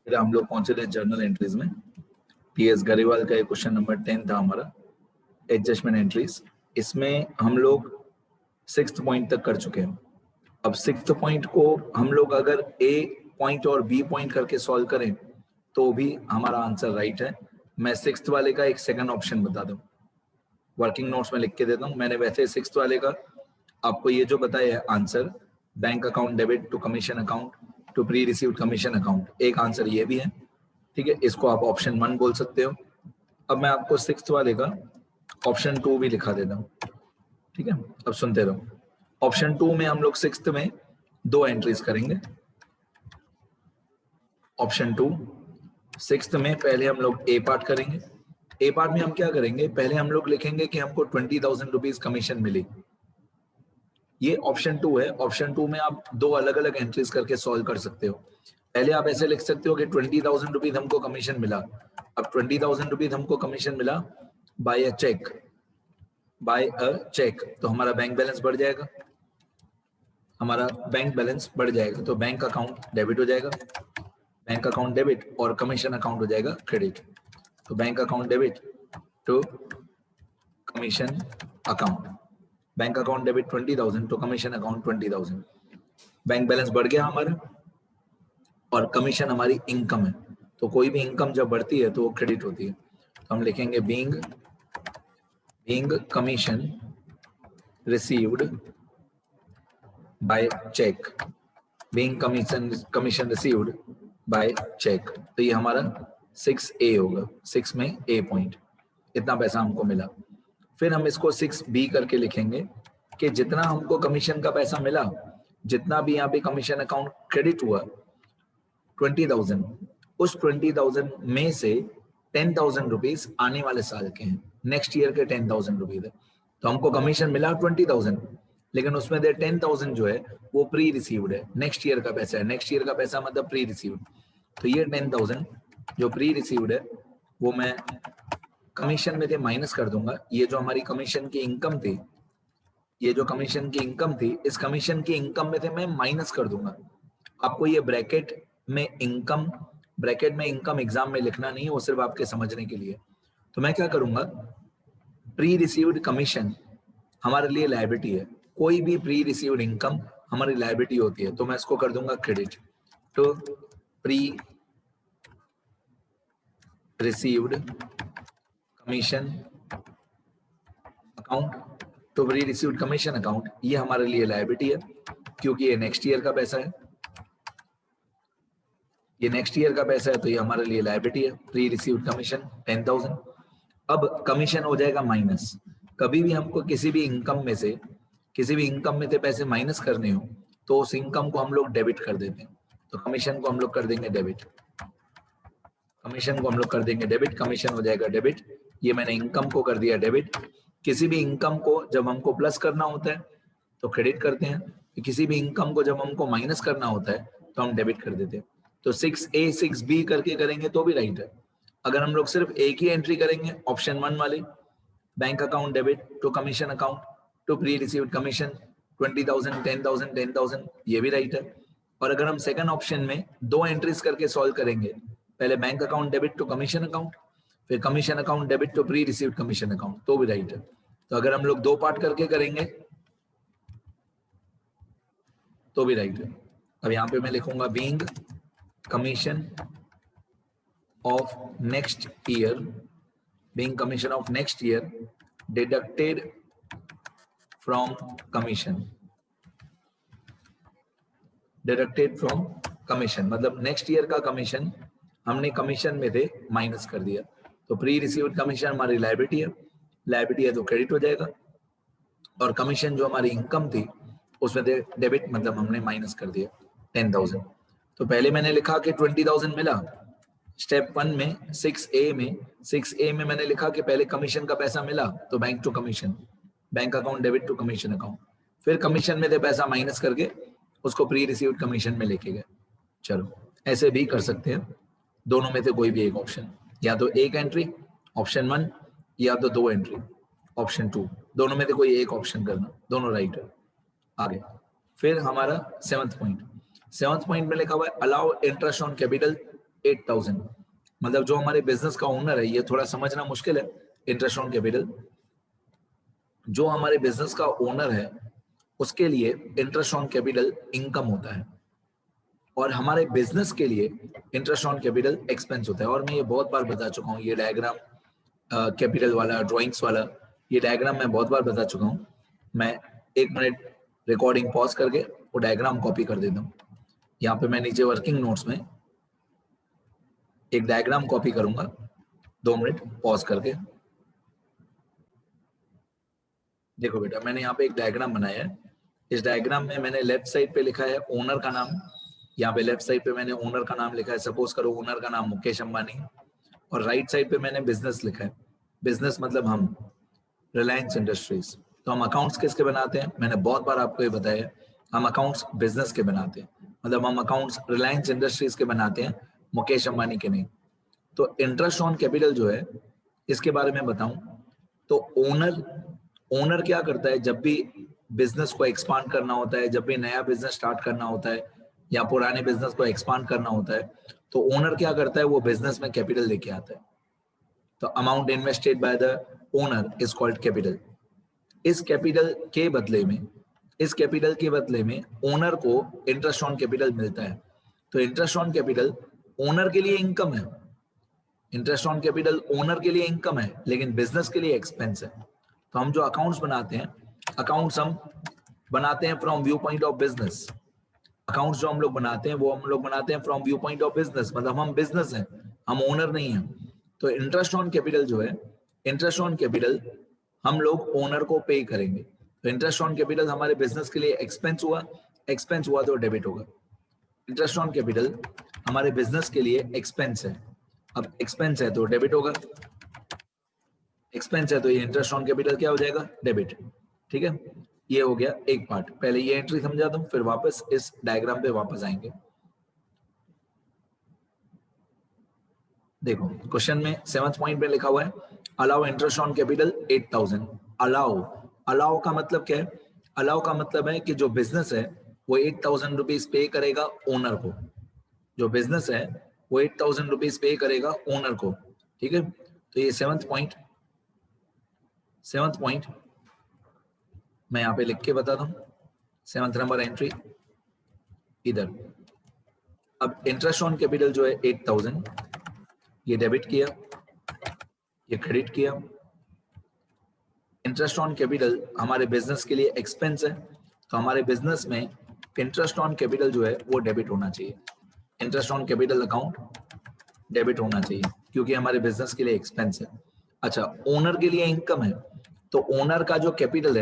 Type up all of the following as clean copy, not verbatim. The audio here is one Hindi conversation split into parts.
फिर हम लोग पहुंचे थे जर्नल एंट्रीज में। टीएस गरेवाल का क्वेश्चन नंबर 10 था हमारा, एडजस्टमेंट एंट्रीज। इसमें हम लोग 6th पॉइंट तक कर चुके हैं। अब 6th पॉइंट को हम लोग अगर ए पॉइंट और बी पॉइंट करके सॉल्व करें तो भी हमारा आंसर राइट है। मैं 6th वाले का एक सेकंड ऑप्शन बता दूं, वर्किंग नोट्स में लिख के देता हूं। मैंने वैसे 6th वाले का आपको ये जो बताया है answer, bank account debit to commission account to pre received commission account, एक आंसर ये भी है, ठीक है। इसको आप ऑप्शन 1 बोल सकते हो। अब मैं आपको 6th वाले का ऑप्शन 2 भी लिखा देता हूँ, ठीक है। अब सुनते रहो। ऑप्शन 2 में हम लोग 6th में 2 एंट्रीज करेंगे। ऑप्शन 2 6th में पहले हम लोग ए पार्ट करेंगे। ए पार्ट में हम क्या करेंगे, पहले हम लोग लिखेंगे कि हमको 20,000 रुपीज कमीशन मिली। ये ऑप्शन 2 है। ऑप्शन 2 में आप 2 अलग अलग एंट्रीज करके सॉल्व कर सकते हो। पहले आप ऐसे लिख सकते हो कि 20,000 रुपीज हमको कमीशन मिला। अब 20,000 रुपीज हमको कमीशन मिला बाय अ चेक, बाय अ चेक, तो हमारा बैंक बैलेंस बढ़ जाएगा, हमारा बैंक बैलेंस बढ़ जाएगा, तो बैंक अकाउंट डेबिट हो जाएगा, बैंक अकाउंट डेबिट और कमीशन अकाउंट हो जाएगा क्रेडिट। तो bank account debit to commission account, bank account debit 20,000 to commission account 20,000। Bank balance बढ़ गया हमारा और कमीशन हमारी इनकम है, तो कोई भी इनकम जब बढ़ती है तो वो क्रेडिट होती है। तो हम लिखेंगे being commission received by cheque, being commission received by cheque. तो ये हमारा 6A होगा, 6 में ए पॉइंट, इतना पैसा हमको मिला। फिर हम इसको 6B करके लिखेंगे कि जितना हमको कमीशन का पैसा मिला, जितना भी यहाँ पे कमीशन अकाउंट क्रेडिट हुआ 20,000, उस 20,000 में से 10,000 रुपीज आने वाले साल के हैं, नेक्स्ट ईयर के 10,000 रुपीज है। तो हमको कमीशन मिला 20,000, लेकिन उसमें से 10,000 जो है वो प्री रिसीव्ड है, नेक्स्ट ईयर का पैसा है। नेक्स्ट ईयर का पैसा मतलब प्री रिसीव्ड। तो ये 10,000 जो प्री रिसीव्ड है वो मैं कमीशन में से माइनस कर दूंगा। ये जो हमारी कमीशन की इनकम थी, ये जो कमीशन की इनकम थी, इस कमीशन की इनकम में से मैं माइनस कर दूंगा। आपको ये ब्रैकेट में इनकम एग्जाम में लिखना नहीं है, वो सिर्फ आपके समझने के लिए। तो मैं क्या करूंगा, प्री रिसीव्ड कमीशन हमारे लिए लायबिलिटी है, कोई भी प्री रिसीव्ड इनकम हमारी लायबिलिटी होती है, तो मैं इसको कर दूंगा credit to pre received commission account to pre received commission account. ये हमारे लिए लायबिलिटी है क्योंकि ये नेक्स्ट ईयर का पैसा है, ये नेक्स्ट ईयर का पैसा है, तो ये हमारे लिए लायबिलिटी है। Pre received commission 10,000। अब कमीशन हो जाएगा माइनस। कभी भी हमको किसी भी इनकम में से पैसे माइनस करने हो तो उस इनकम को हम लोग डेबिट कर देते हैं। तो कमीशन को हम लोग कर देंगे डेबिट, कमीशन को हम लोग कर देंगे डेबिट, कमीशन हो जाएगा डेबिट। ये मैंने इनकम को कर दिया डेबिट। किसी भी इनकम को जब हमको प्लस करना होता है तो क्रेडिट करते हैं, किसी भी इनकम को जब हमको माइनस करना होता है तो हम डेबिट कर देते हैं। तो 6A 6B करके करेंगे तो भी राइट है। अगर हम लोग सिर्फ एक ही एंट्री करेंगे, ऑप्शन 1 वाले, bank account debit to commission account to pre received commission 20,000 10,000 10,000, ये भी राइट है। और अगर हम सेकंड ऑप्शन में 2 एंट्रीज करके सॉल्व करेंगे, पहले bank account debit to commission account, फिर commission account debit to pre received commission account, तो भी राइट है। तो अगर हम लोग 2 पार्ट करके करेंगे तो भी राइट है। अब यहाँ पे मैं लिखूंगा being commission of next year, being commission of next year deducted from commission, deducted from commission मतलब नेक्स्ट ईयर का कमीशन हमने कमीशन में से माइनस कर दिया। तो प्री रिसीव्ड कमीशन हमारी लायबिलिटी है तो क्रेडिट हो जाएगा, और कमीशन जो हमारी इनकम थी उसमें से डेबिट मतलब हमने माइनस कर दिया 10,000। तो पहले मैंने लिखा कि 20,000 मिला। स्टेप 1 में 6A में मैंने लिखा कि पहले कमीशन का पैसा मिला तो bank to commission, bank account debit to commission account, फिर कमीशन में से पैसा माइनस करके उसको प्री रिसीव्ड कमीशन में लेके गए। चलो ऐसे भी कर सकते हैं, दोनों में से कोई भी एक ऑप्शन, या तो एक एंट्री ऑप्शन 1 या तो 2 एंट्री ऑप्शन 2, दोनों में से कोई एक ऑप्शन करना, दोनों राइट है। आगे फिर हमारा 7th पॉइंट में लिखा हुआ है अलाउ इंटरेस्ट ऑन कैपिटल 8,000, मतलब जो हमारे बिजनेस का ओनर है, ये थोड़ा समझना मुश्किल है, इंटरेस्ट ऑन कैपिटल, जो हमारे बिजनेस का ओनर है उसके लिए इंटरेस्ट ऑन कैपिटल इनकम होता है और हमारे बिजनेस के लिए इंटरेस्ट ऑन कैपिटल एक्सपेंस होता है। और मैं ये बहुत बार बता चुका हूँ, ये डायग्राम कैपिटल वाला, ड्राइंग्स वाला, ये डायग्राम मैं बहुत बार बता चुका हूँ। मैं 1 मिनट रिकॉर्डिंग पॉज करके वो डायग्राम कॉपी कर देता हूँ। यहाँ पे मैं नीचे वर्किंग नोट्स में एक डायग्राम कॉपी करूंगा, 2 मिनट पॉज करके। देखो बेटा, मैंने यहाँ पे एक डायग्राम बनाया है। इस डायग्राम में मैंने लेफ्ट साइड पे लिखा है ओनर का नाम, यहाँ पे लेफ्ट साइड पे मैंने ओनर का नाम लिखा है, सपोज करो ओनर का नाम मुकेश अंबानी, और राइट साइड पे मैंने बिजनेस लिखा है। बिजनेस मतलब हम, रिलायंस इंडस्ट्रीज। तो हम अकाउंट्स किसके बनाते हैं? मैंने बहुत बार आपको ये बताया, हम अकाउंट्स बिजनेस के बनाते हैं, मतलब हम अकाउंट्स रिलायंस इंडस्ट्रीज के बनाते हैं, मुकेश अंबानी के नहीं। तो इंटरेस्ट ऑन कैपिटल जो है, इसके बारे में बताऊं तो ओनर क्या करता है, जब भी बिजनेस को एक्सपांड करना होता है, जब भी नया बिजनेस स्टार्ट करना होता है या पुराने बिजनेस को एक्सपांड करना होता है, तो ओनर क्या करता है, वो बिजनेस में कैपिटल लेके आता है। तो amount invested by the owner is called capital. इस कैपिटल के बदले में ओनर को इंटरेस्ट ऑन कैपिटल मिलता है। तो इंटरेस्ट ऑन कैपिटल ओनर के लिए इनकम है, इंटरेस्ट ऑन कैपिटल ओनर के लिए इनकम है, लेकिन बिजनेस के लिए एक्सपेंस है। तो हम जो अकाउंट्स बनाते हैं, अकाउंट्स हम बनाते हैं from view point of business. Accounts जो हम लोग बनाते हैं, वो हम लोग बनाते हैं from view point of business, मतलब हम बिजनेस हैं, हम ओनर नहीं हैं। तो इंटरेस्ट ऑन कैपिटल जो है, इंटरेस्ट ऑन कैपिटल हम लोग ओनर को पे करेंगे। तो इंटरेस्ट ऑन कैपिटल हमारे बिजनेस के लिए एक्सपेंस हुआ तो डेबिट होगा। इंटरेस्ट ऑन कैपिटल हमारे बिजनेस के लिए एक्सपेंस है, अब एक्सपेंस है तो डेबिट होगा, एक्सपेंस है तो ये इंटरेस्ट ऑन कैपिटल क्या हो जाएगा, डेबिट। ठीक है, ये हो गया एक पार्ट। पहले ये एंट्री समझा दूं, फिर वापस इस डायग्राम पे वापस आएंगे। देखो क्वेश्चन में 7th पॉइंट पे लिखा हुआ है allow interest on capital 8,000। Allow का मतलब क्या है? अलाउ का मतलब है कि जो बिजनेस है वो 8,000 रुपीज पे करेगा ओनर को, जो बिजनेस है वो 8,000 रुपीज पे करेगा ओनर को। ठीक है, तो ये 7th पॉइंट मैं यहाँ पे लिख के बताता हूँ। 7th नंबर एंट्री इधर। अब इंटरेस्ट ऑन कैपिटल जो है 8,000, ये डेबिट किया, ये क्रेडिट किया। इंटरेस्ट ऑन कैपिटल हमारे बिजनेस के लिए एक्सपेंस है, तो हमारे बिजनेस में इंटरेस्ट ऑन कैपिटल जो है वो डेबिट होना चाहिए। Interest on capital account debit होना चाहिए क्योंकि हमारे बिजनेस के लिए एक्सपेंस है। अच्छा, ओनर के लिए इनकम है, तो ओनर का जो कैपिटल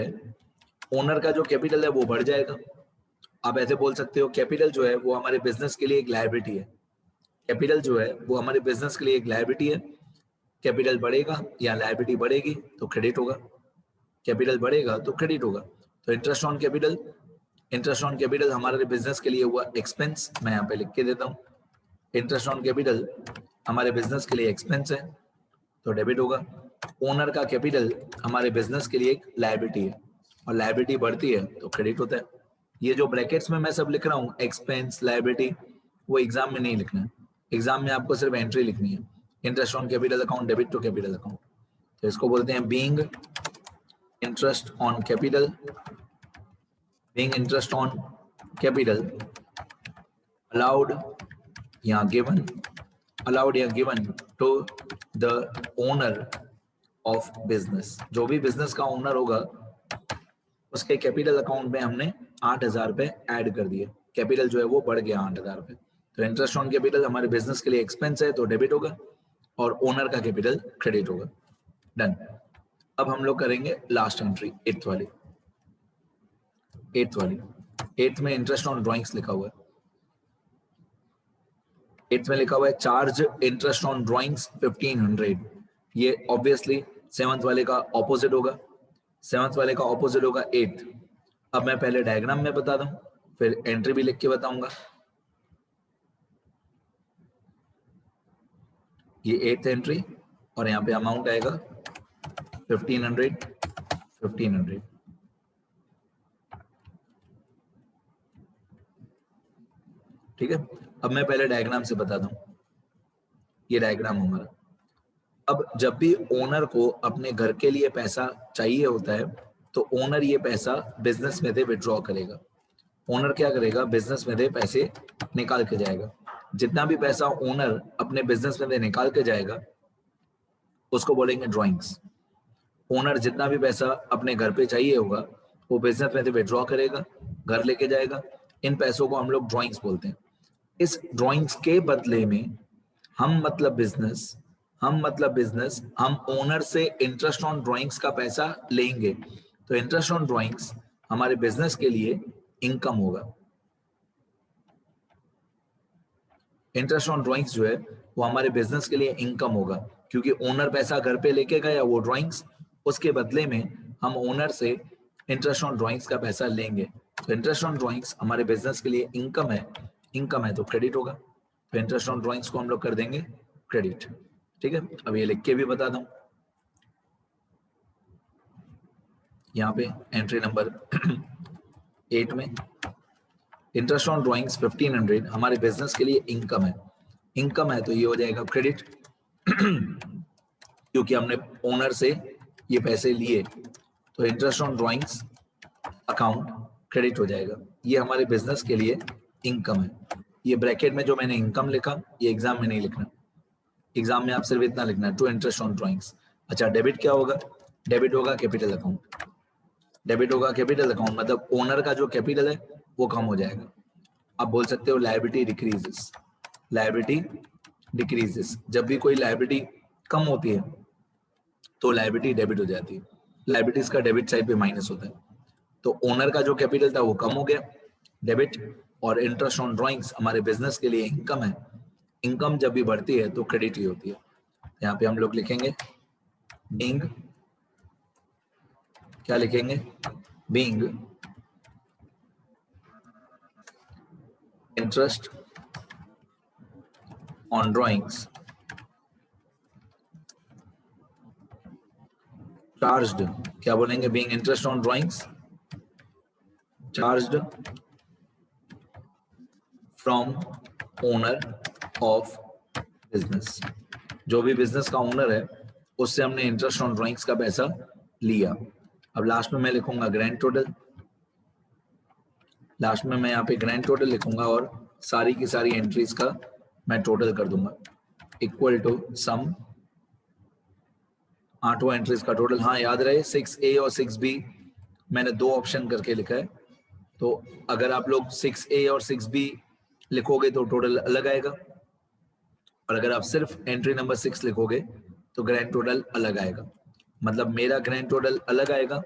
है वो बढ़ जाएगा। आप ऐसे बोल सकते हो कैपिटल जो है वो हमारे बिजनेस के लिए एक लायबिलिटी है, कैपिटल जो है वो हमारे बिजनेस के लिए एक लायबिलिटी है। कैपिटल बढ़ेगा या लायबिलिटी बढ़ेगी तो क्रेडिट होगा, कैपिटल बढ़ेगा तो क्रेडिट होगा। तो इंटरेस्ट ऑन कैपिटल हमारे बिजनेस के लिए हुआ एक्सपेंस, मैं यहाँ पे लिख के देता हूँ। इंटरेस्ट ऑन कैपिटल हमारे बिजनेस के लिए एक्सपेंस है तो डेबिट होगा। ओनर का कैपिटल हमारे बिजनेस के लिए एक लायबिलिटी है और लायबिलिटी बढ़ती है तो क्रेडिट होता है। ये जो ब्रैकेट्स में मैं सब लिख रहा हूँ एक्सपेंस, लायबिलिटी, वो एग्जाम में नहीं लिखना है। एग्जाम में आपको सिर्फ एंट्री लिखनी है, interest on capital account debit to capital account. तो इसको बोलते हैं being interest on capital, allowed या given to the owner of business. जो भी बिजनेस का ओनर होगा उसके कैपिटल अकाउंट में हमने 8,000 रुपए ऐड कर दिए, कैपिटल जो है वो बढ़ गया 8,000 रुपए। तो इंटरेस्ट ऑन कैपिटल हमारे बिजनेस के लिए एक्सपेंस है तो डेबिट होगा और ओनर का कैपिटल क्रेडिट होगा। डन। अब हम लोग करेंगे लास्ट एंट्री, 8th वाली। 8th में इंटरेस्ट ऑन ड्राइंग्स लिखा हुआ है। 8th में लिखा हुआ है चार्ज इंटरेस्ट ऑन ड्राइंग्स 1500। ये ऑब्वियसली 7th वाले का ऑपोजिट होगा, 7th वाले का ऑपोजिट होगा 8th। अब मैं पहले डायग्राम में बता दूं, फिर एंट्री भी लिख के बताऊंगा। ये 8th एंट्री और यहाँ पे अमाउंट आएगा 1500। ठीक है, अब मैं पहले डायग्राम से बता दूं। ये डायग्राम हमारा। अब जब भी ओनर को अपने घर के लिए पैसा चाहिए होता है तो ओनर ये पैसा बिजनेस में से विड्रॉ करेगा। ओनर क्या करेगा, बिजनेस में से पैसे निकाल के जाएगा। जितना भी पैसा ओनर अपने बिजनेस में से निकाल के जाएगा उसको बोलेंगे ड्रॉइंग्स। ओनर जितना भी पैसा अपने घर पे चाहिए होगा वो बिजनेस में से विड्रॉ करेगा, घर लेके जाएगा। इन पैसों को हम लोग ड्रॉइंग्स बोलते हैं। इस ड्रॉइंग्स के बदले में हम मतलब बिजनेस हम ओनर से इंटरेस्ट ऑन ड्रॉइंग्स का पैसा लेंगे। तो इंटरेस्ट ऑन ड्रॉइंग्स हमारे बिजनेस के लिए इनकम होगा। इंटरेस्ट ऑन ड्रॉइंग्स जो है वो हमारे बिजनेस के लिए इनकम होगा, क्योंकि ओनर पैसा घर पे लेके गया वो ड्रॉइंग्स, उसके बदले में हम ओनर से इंटरेस्ट ऑन ड्रॉइंग्स का पैसा लेंगे। तो इंटरेस्ट ऑन ड्रॉइंग्स हमारे बिजनेस के लिए इनकम है तो क्रेडिट होगा। तो इंटरेस्ट ऑन ड्रॉइंग्स को हम लोग कर देंगे क्रेडिट। ठीक है, अब ये लिख के भी बता दूं। यहाँ पे एंट्री नंबर 8 में इंटरेस्ट ऑन ड्रॉइंग्स 1500 हमारे बिजनेस के लिए इनकम है तो ये हो जाएगा क्रेडिट क्योंकि हमने ओनर से ये पैसे लिए। तो interest on drawings account credit हो जाएगा। ये हमारे बिजनेस के लिए इनकम है। ये ब्रैकेट में जो मैंने इनकम लिखा ये एग्जाम में नहीं लिखना, एग्जाम में आप सिर्फ इतना लिखना है, टू इंटरेस्ट ऑन ड्रॉइंग्स। अच्छा, डेबिट क्या होगा? डेबिट होगा कैपिटल अकाउंट। डेबिट होगा कैपिटल अकाउंट मतलब ओनर का जो कैपिटल है वो कम हो जाएगा। आप बोल सकते हो लायबिलिटी डिक्रीजेस। जब भी कोई लायबिलिटी कम होती है तो लायबिलिटी डेबिट हो जाती है। लायबिलिटीज का डेबिट साइड पे माइनस होता है। तो ओनर का जो कैपिटल था वो कम हो गया, डेबिट। और इंटरेस्ट ऑन ड्रॉइंग्स हमारे बिजनेस के लिए इनकम है। इनकम जब भी बढ़ती है तो क्रेडिट ही होती है। यहाँ पे हम लोग लिखेंगे बीइंग, क्या लिखेंगे? Being interest on drawings charged, क्या बोलेंगे? Being interest on drawings charged from owner of business. जो भी बिजनेस का ओनर है उससे हमने इंटरेस्ट ऑन ड्रॉइंग्स का पैसा लिया। अब लास्ट में मैं लिखूंगा ग्रैंड टोटल। लास्ट में मैं यहाँ पे ग्रैंड टोटल लिखूंगा और सारी की सारी एंट्रीज का मैं टोटल कर दूंगा इक्वल टू सम, 8 एंट्रीज का टोटल। हाँ याद रहे 6A और 6B मैंने 2 ऑप्शन करके लिखा है। तो अगर आप लोग 6A और 6B लिखोगे तो टोटल अलग आएगा, और अगर आप सिर्फ एंट्री नंबर 6 लिखोगे तो ग्रैंड टोटल अलग आएगा। मतलब मेरा ग्रैंड टोटल अलग आएगा,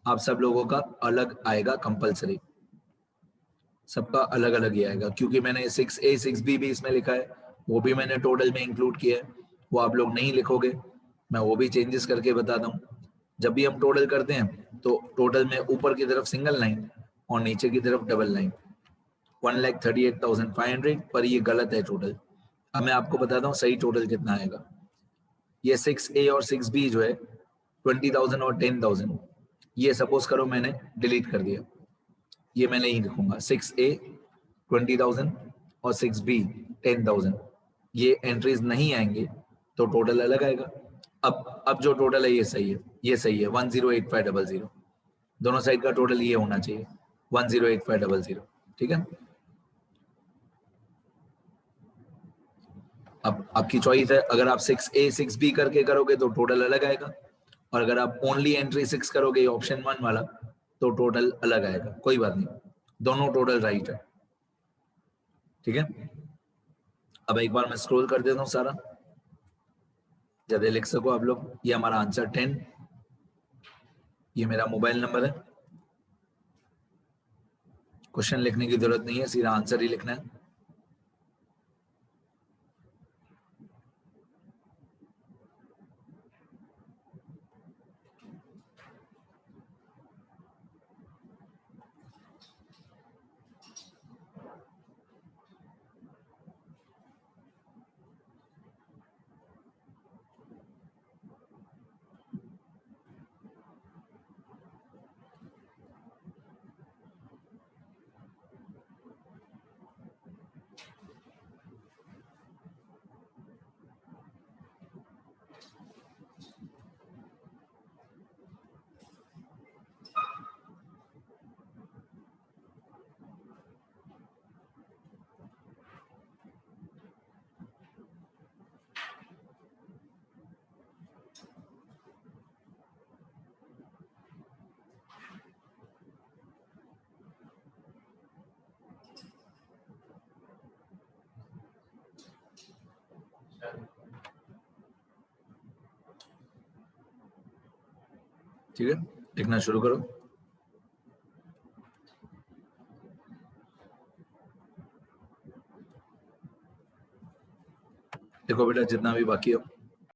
आप सब लोगों का अलग आएगा कंपलसरी। सबका अलग अलग ही आएगा, क्योंकि मैंने 6A 6B भी इसमें लिखा है, वो भी मैंने टोटल में इंक्लूड किया है। वो आप लोग नहीं लिखोगे, मैं वो भी चेंजेस करके बताता हूँ। जब भी हम टोटल करते हैं तो टोटल में ऊपर की तरफ सिंगल लाइन और नीचे की तरफ डबल लाइन, 1,38,500, पर ये गलत है टोटल। अब मैं आपको बताता हूँ सही टोटल कितना आएगा। ये 6A और 6B जो है 20,000 और 10,000, ये सपोज करो मैंने डिलीट कर दिया, ये मैं नहीं लिखूंगा। 6A 20,000 और 6B 10,000, ये एंट्रीज नहीं आएंगे तो टोटल अलग आएगा। अब जो टोटल है ये सही है, ये सही है 108500। दोनों साइड का टोटल ये होना चाहिए 108500। ठीक है, अब आपकी चॉइस है। अगर आप 6A 6B करके करोगे तो टोटल अलग आएगा, और अगर आप ओनली एंट्री 6 करोगे ऑप्शन 1 वाला तो टोटल अलग आएगा। कोई बात नहीं, दोनों टोटल राइट है। ठीक है, अब एक बार मैं स्क्रॉल कर देता हूँ सारा, ज्यादा लिख सको आप लोग। ये हमारा आंसर 10, ये मेरा मोबाइल नंबर है। क्वेश्चन लिखने की जरूरत नहीं है, सीधा आंसर ही लिखना है। ठीक है, लिखना शुरू करो। देखो बेटा जितना भी बाकी हो